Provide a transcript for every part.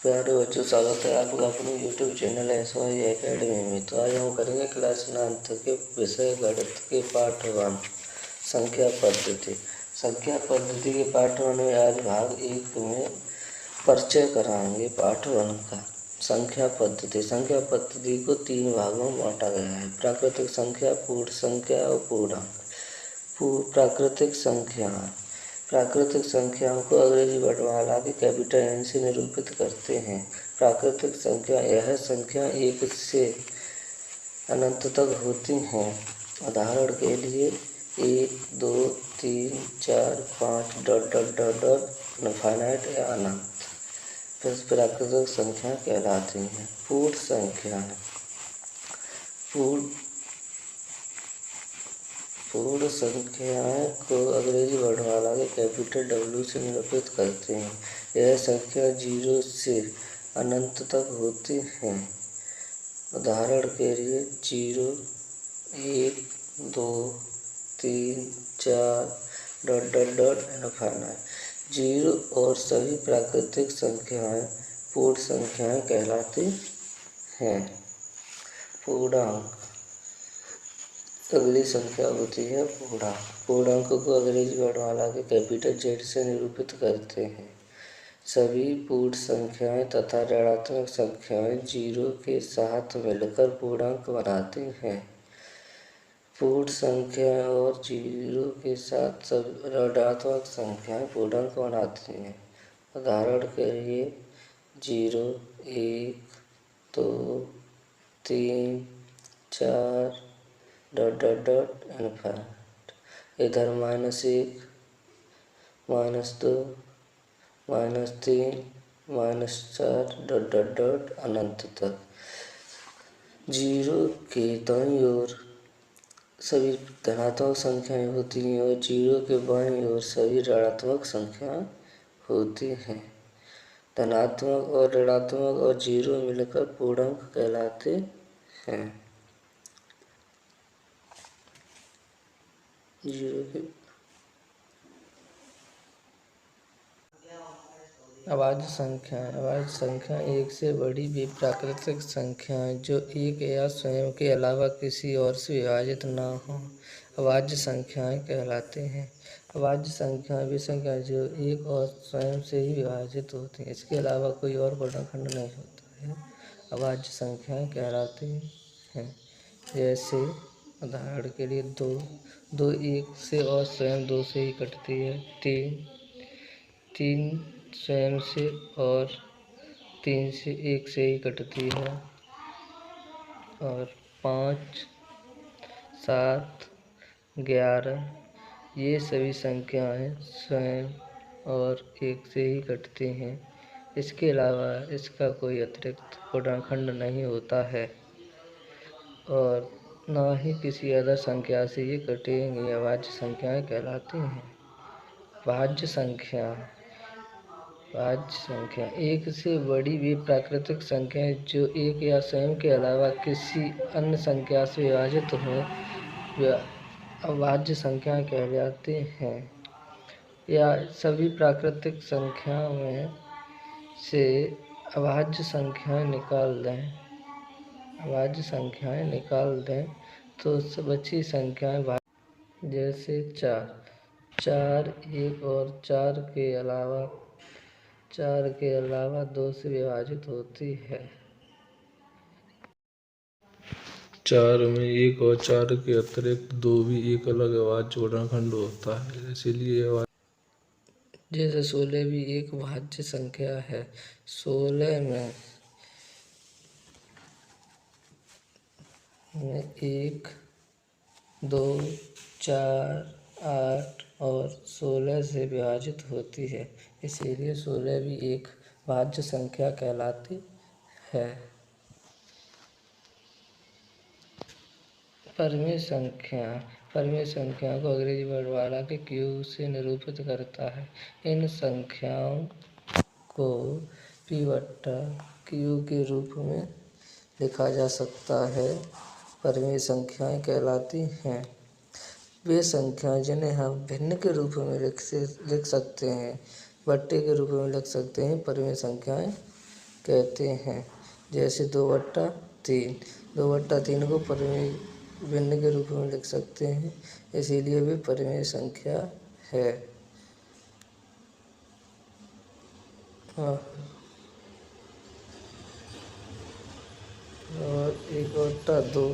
प्यारे बच्चों, स्वागत है आपका अपने YouTube चैनल SY एकेडमी में। तो आज हम करेंगे क्लास 9 के विषय गणित के पाठ 1 संख्या पद्धति। संख्या पद्धति के पाठ 1 में आज भाग 1 में परिचय कराएंगे पाठ 1 का। संख्या पद्धति। संख्या पद्धति को 3 भागों में बांटा गया है: प्राकृतिक संख्या, पूर्ण संख्या और पूर्णांक। प्राकृतिक संख्याओं को अंग्रेजी वर्णमाला के कैपिटल एन से निरूपित करते हैं। प्राकृतिक संख्या यह संख्या 1 से अनंत तक होती हैं। उदाहरण के लिए 1, 2, 3, 4, 5 इनफाइनाइट या अनंत प्राकृतिक संख्या कहलाती हैं। पूर्ण संख्याएं। पूर्ण संख्याएं को अंग्रेजी वर्णमाला के कैपिटल W से निरूपित करते हैं। यह संख्या 0 से अनंत तक होती हैं। उदाहरण के लिए 0, 1, 2, 3, 4 इनफाइनाइट। 0 और सभी प्राकृतिक संख्याएं पूर्ण संख्याएं कहलाती हैं। पूर्णांक। अगली संख्या होती है पूर्णांक। पूर्णांक को अंग्रेजी वर्णमाला के कैपिटल Z से निरूपित करते हैं। सभी पूर्ण संख्याएं तथा ऋणात्मक संख्याएं 0 के साथ मिलकर पूर्णांक बनाती हैं। पूर्ण संख्याएं और 0 के साथ सभी ऋणात्मक संख्याएं पूर्णांक बनाती हैं। उदाहरण के लिए 0, 1, 2, 3, 4 इनफाइनाइट। इधर -1, -2, -3, -4 अनंत तक। 0 के दाईं ओर सभी धनात्मक संख्याएं होती हैं और 0 के बाईं ओर सभी ऋणात्मक संख्याएं होती हैं। धनात्मक और ऋणात्मक और 0 मिलकर पूर्णांक कहलाते हैं। 0 के अभाज्य संख्याएं। अभाज्य संख्या 1 से बड़ी वे प्राकृतिक संख्याएं जो 1 या स्वयं के अलावा किसी और से विभाजित न हों अभाज्य संख्याएं कहलाते हैं। अभाज्य संख्याएं वे संख्याएं जो 1 और स्वयं से ही विभाजित होती हैं, इसके अलावा कोई और वर्णखंड नहीं होता है, अभाज्य संख्याएं कहलाती हैं। जैसे उदाहरण के लिए 2 1 से और स्वयं 2 से ही कटती है। 3 स्वयं से और 3 से 1 से ही कटती है। और 5, 7, 11 ये सभी संख्याएं स्वयं और 1 से ही कटती हैं। इसके अलावा इसका कोई अतिरिक्त पूर्णखंड नहीं होता है और न ही किसी अदर संख्या से ये कटेंगी। अभाज्य संख्याएं कहलाती हैं। भाज्य संख्या। भाज्य संख्या 1 से बड़ी वे प्राकृतिक संख्याएं जो 1 या स्वयं के अलावा किसी अन्य संख्या से विभाजित हों अभाज्य संख्याएं कहलाती हैं। या सभी प्राकृतिक संख्याओं में से अभाज्य संख्याएं निकाल दें तो बची संख्याएं जैसे 4 1 और 4 के अलावा 2 से विभाजित होती है। 4 में 1 और 4 के अतिरिक्त 2 भी एक अलग अभाज्य वर्णखंड होता है, इसीलिए जैसे 16 भी एक भाज्य संख्या है। 16 में 1, 2, 4, 8 और 16 से विभाजित होती है, इसीलिए 16 भी एक भाज्य संख्या कहलाती है। परिमेय संख्या को अंग्रेजी वर्णमाला के Q से निरूपित करता है। इन संख्याओं को P/Q के रूप में लिखा जा सकता है। परिमेय संख्याएं कहलाती हैं वे संख्याएं जिन्हें हम भिन्न के रूप में लिख सकते हैं, बट्टे के रूप में लिख सकते हैं, परिमेय संख्याएं कहते हैं। जैसे 2/3। 2/3 को परिमेय भिन्न के रूप में लिख सकते हैं, इसीलिए वे परिमेय संख्या है। हाँ, और 1/2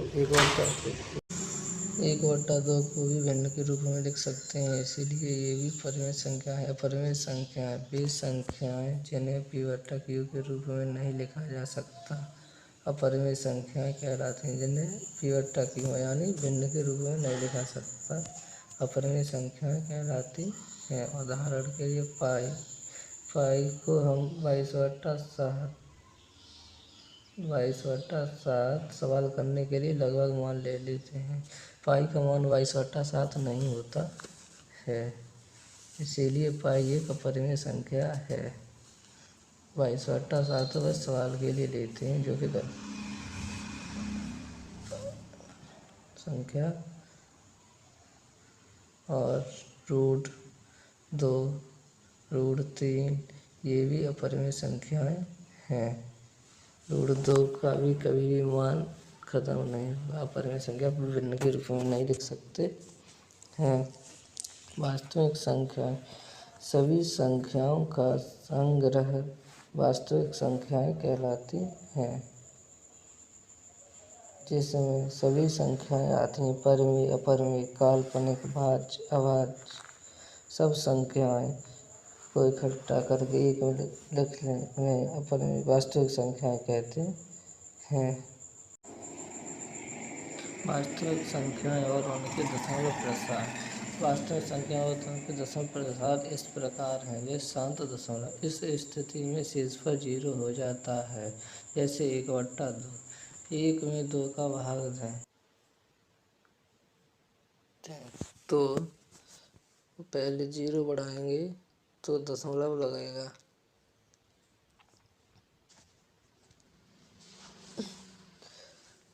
1/2 को भी भिन्न के रूप में लिख सकते हैं, इसीलिए ये भी परिमेय संख्या है। परिमेय संख्याएं वे संख्याएं जिन्हें p/q के रूप में नहीं लिखा जा सकता, अपरिमेय संख्याएं कहलाती हैं। जिन्हें p/q यानी भिन्न के रूप में नहीं लिखा सकता, अपरिमेय संख्याएं कहलाती हैं। उदाहरण के लिए पाई को हम 22/7 सवाल करने के लिए लगभग मान ले लेते हैं। पाई का मान 22/7 नहीं होता है, इसीलिए पाई एक अपरिमेय संख्या है। 22/7 बस सवाल के लिए लेते हैं, जो कि संख्या। और √2, √3 ये भी अपरिमेय संख्याएं हैं। √2 का भी कभी भी मान खत्म नहीं होगा, अपरिमेय संख्या भिन्न के रूप में नहीं लिख सकते हैं। वास्तविक संख्याएं सभी संख्याओं का संग्रह वास्तविक संख्याएं कहलाती हैं, जिसमें सभी संख्याएं आती हैं। परिमेय, अपरिमेय, काल्पनिक, भाज्य, अभाज्य सब संख्याएं को इकट्ठा करके एक में लिख लेने अपरिमेय वास्तविक संख्याएं कहते हैं। वास्तविक संख्याएं और उनके दशमलव प्रसार। वास्तविक संख्याएं और उनके दशमलव प्रसार इस प्रकार हैं। वे शांत दशमलव। इस स्थिति में शेषफल 0 हो जाता है। जैसे 1/2। 1 में 2 का भाग दें तो पहले 0 बढ़ाएंगे तो दशमलव लगेगा।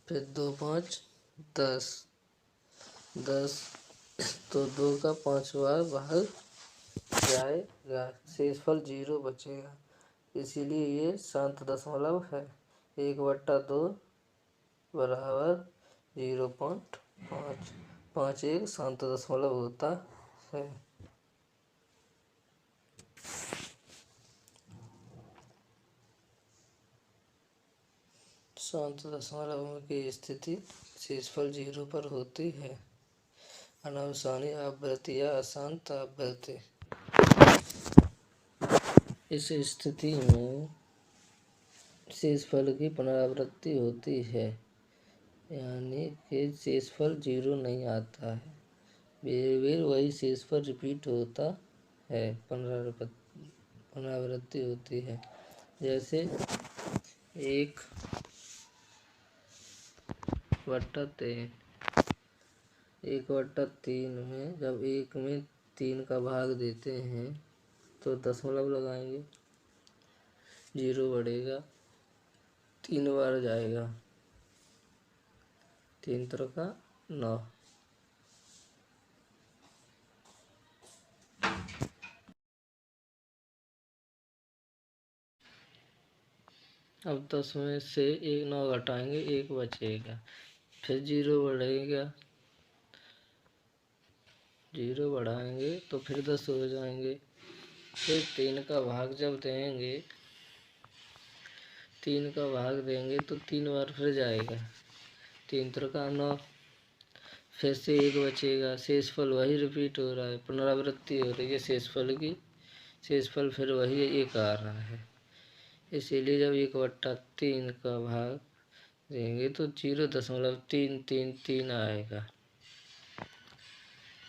फिर 2 5 10 10 तो 2 का 5वां भाग जाएगा, शेषफल 0 बचेगा, इसीलिए ये शांत दशमलव है। 1/2 बराबर 0.5। 5 एक शांत दशमलव होता है। शांत दशमलव की स्थिति शेषफल 0 पर होती है। अनावसानी आवृत्ति या अशांत आवृत्ति। इस स्थिति में शेषफल की पुनरावृत्ति होती है, यानी कि शेषफल 0 नहीं आता है, बेर वही शेषफल रिपीट होता है, पुनरावृत्ति होती है। जैसे 1/3। 1/3 में जब 1 में 3 का भाग देते हैं तो दशमलव लगाएंगे, 0 बढ़ेगा, 3 बार जाएगा, 3 3 9। अब 10 में से 1 9 घटाएंगे, 1 बचेगा, फिर 0 बढ़ेगा, 0 बढ़ाएंगे तो फिर 10 हो जाएंगे। फिर 3 का भाग जब देंगे, 3 का भाग देंगे तो 3 बार फिर जाएगा, 3 3 9, फिर से 1 बचेगा। शेषफल वही रिपीट हो रहा है, पुनरावृत्ति हो रही है शेषफल की। शेषफल फिर वही 1 आ रहा है, इसीलिए जब 1/3 का भाग देंगे तो 0.333 आएगा।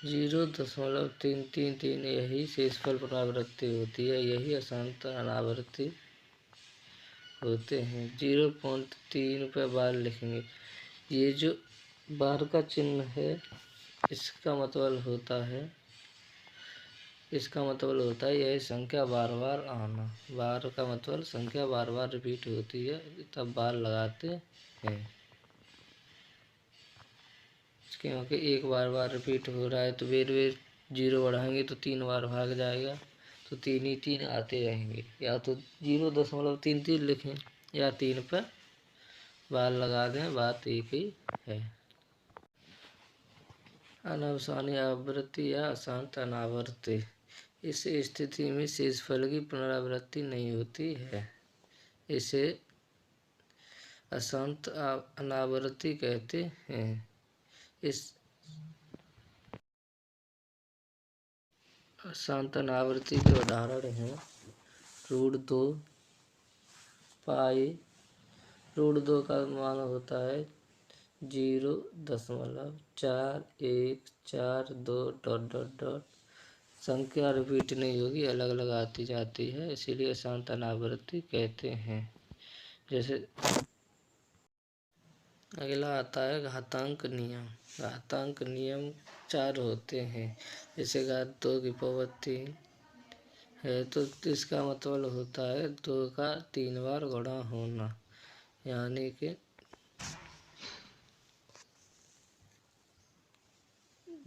0.333 यही शेषफल पुनरावृत्ति होती है, यही अशांत अनावृत्ति होते हैं। 0.3 पे बार लिखेंगे। ये जो बार का चिन्ह है, इसका मतलब होता है यह संख्या बार बार आना। बार का मतलब संख्या बार बार रिपीट होती है, तब बार लगाते हैं। क्योंकि एक बार रिपीट हो रहा है तो बेर 0 बढ़ाएंगे तो 3 बार भाग जाएगा, तो तो 3 ही 3 आते रहेंगे। या तो 0.33 लिखें या 3 पर बार लगा दें, बात एक ही है। अनावसानी आवृत्ति या अशांत अनावर्ती, इस स्थिति में शेषफल की पुनरावृत्ति नहीं होती है। इसे अशांत अनावर्ती कहते हैं। इस अशांत अनावर्ती के उदाहरण हैं √2 पाई। √2 का मान होता है 0.414 ... संख्या रिपीट नहीं होगी, अलग अलग आती जाती है, इसीलिए अशांत अनावर्ती कहते हैं। जैसे अगला आता है घातांक नियम। घातांक नियम 4 होते हैं। जैसे घात 2⁻³ है तो इसका मतलब होता है 2 का 3 बार गुणा होना, यानी कि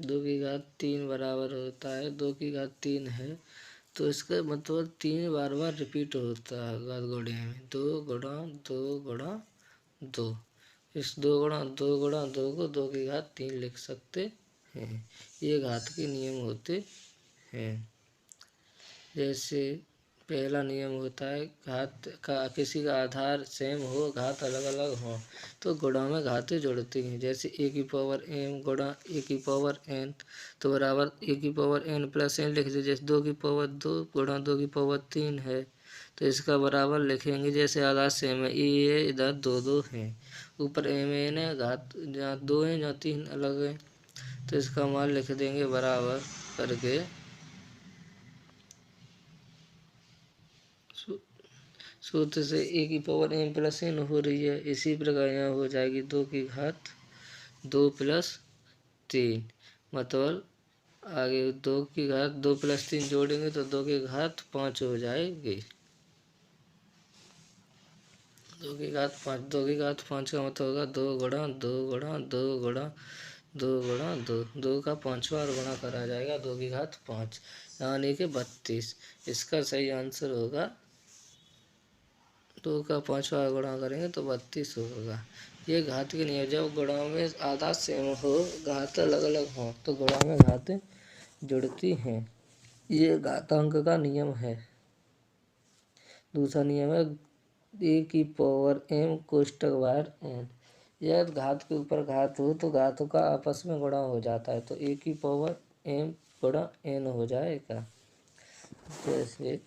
2⁻³ बराबर होता है 2⁻³ है, तो इसका मतलब 3 बार रिपीट होता है घात गुणे में। 2 गुणा 2 गुणा 2। इस 2 गुणा 2 गुणा 2 को 2⁻³ लिख सकते हैं। ये घात के नियम होते हैं। जैसे पहला नियम होता है घात का किसी का आधार सेम हो, घात अलग अलग हो तो गुणा में घातें जुड़ती हैं। जैसे a⁻m गुणा a⁻n तो बराबर a⁻n+n लिख दीजिए। जैसे 2⁻2 गुणा 2⁻3 है तो इसका बराबर लिखेंगे। जैसे आधार सेम है, ये है इधर 2 2 हैं, ऊपर m n है, घात जहाँ 2 हैं जहाँ 3 अलग है तो इसका मान लिख देंगे बराबर करके सूत्र से a⁻m+n हो रही है। इसी प्रकार यहाँ हो जाएगी 2⁻2+3, मतलब आगे 2+3 जोड़ेंगे तो 2⁻5 हो जाएगी। 2⁻5 2⁻5 का मतलब होगा 2 गुणा 2 गुणा 2 गुणा 2 गुणा 2, 2 का 5 बार गुणा करा जाएगा 2⁻5, यानी कि 32। इसका सही आंसर होगा 2 का 5 बार गुणा करेंगे तो 32 होगा। ये घात के नियम, जब गुणा में आधा सेम हो, घात अलग अलग हो तो गुणा में घातें जुड़ती हैं। ये घातांक का नियम है। दूसरा नियम है a⁻m*n। यह घात के ऊपर घात हो तो घातों का आपस में गुणा हो जाता है तो a⁻m गुणा n हो जाएगा। जैसे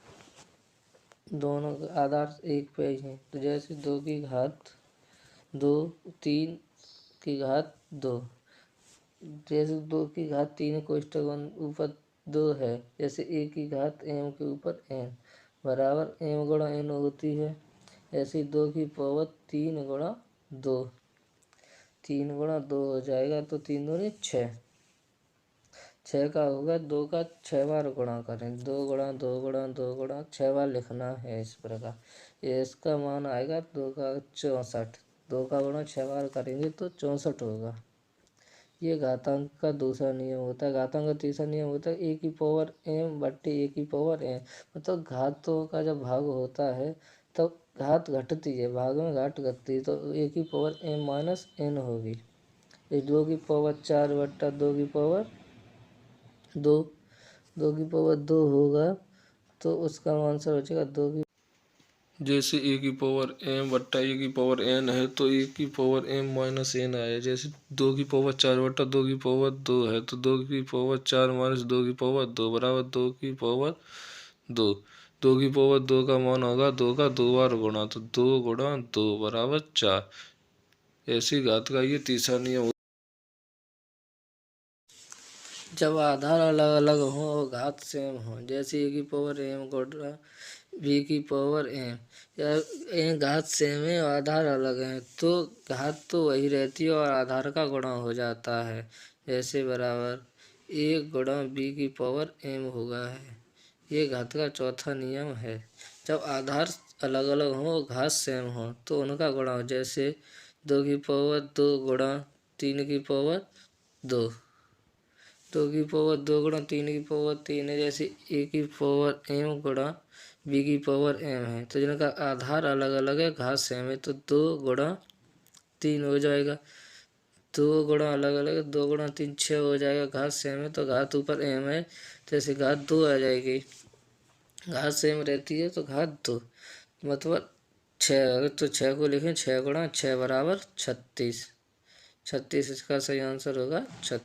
दोनों आधार एक पे ही हैं तो जैसे 2⁻2 3⁻2, जैसे 2⁻3 कोष्टक ऊपर 2 है, जैसे a⁻m के ऊपर n बराबर m गुणा n होती है। ऐसे 2⁻3 गुणा 2, 3 गुणा 2 हो जाएगा तो 3 दूनी 6। 6 का होगा 2 का 6 बार गुणा करें, 2 गुणा 2 गुणा 2 गुणा 6 बार लिखना है। इस प्रकार ये इसका मान आएगा 2 का 64। 2 का गुणा 6 बार करेंगे तो 64 होगा। ये घातांक का दूसरा नियम होता है। घातांक का तीसरा नियम होता है a⁻m/a⁻n, मतलब घातों का जब भाग होता है तब घात घटती है, भाग में घात घटती है तो a⁻m-n होगी। 2 होगा तो उसका आंसर हो जाएगा 2 की। जैसे a⁻m/a⁻n है तो a⁻m-n आया। जैसे 2⁻4/2 है तो 2⁻4 - 2⁻2 बराबर 2⁻2। 2⁻2 का मान होगा 2 का 2 बार गुणा, तो 2 गुणा 2 बराबर 4। ऐसी घात का ये तीसरा नियम। जब आधार अलग अलग हो और घात सेम हो, जैसे a⁻m गुणा b⁻m, या घात सेम है और आधार अलग है तो घात तो वही रहती है और आधार का गुणा हो जाता है। जैसे बराबर 1 गुणा b⁻m होगा है। ये घात का चौथा नियम है। जब आधार अलग अलग हो और घात सेम हो तो उनका गुणा हो। जैसे 2⁻2 गुणा 3⁻2, 2 की पावर 2 गुणा 3 की पावर 3 है, जैसे a की पावर m गुणा b की पावर m है, तो जिनका आधार अलग अलग है, घात सेम है, तो 2 गुणा 3 हो जाएगा। 2 गुणा अलग अलग है, 2 गुणा 3 6 हो जाएगा, घात सेम है, तो घात ऊपर m है, तो ऐसे घात 2 आ जाएगी। घात सेम रहती है तो घात 2 मतलब 6, तो 6 को लिखें, 6 गुणा 6 बराबर 36। 36 इसका सही आंसर होगा 36।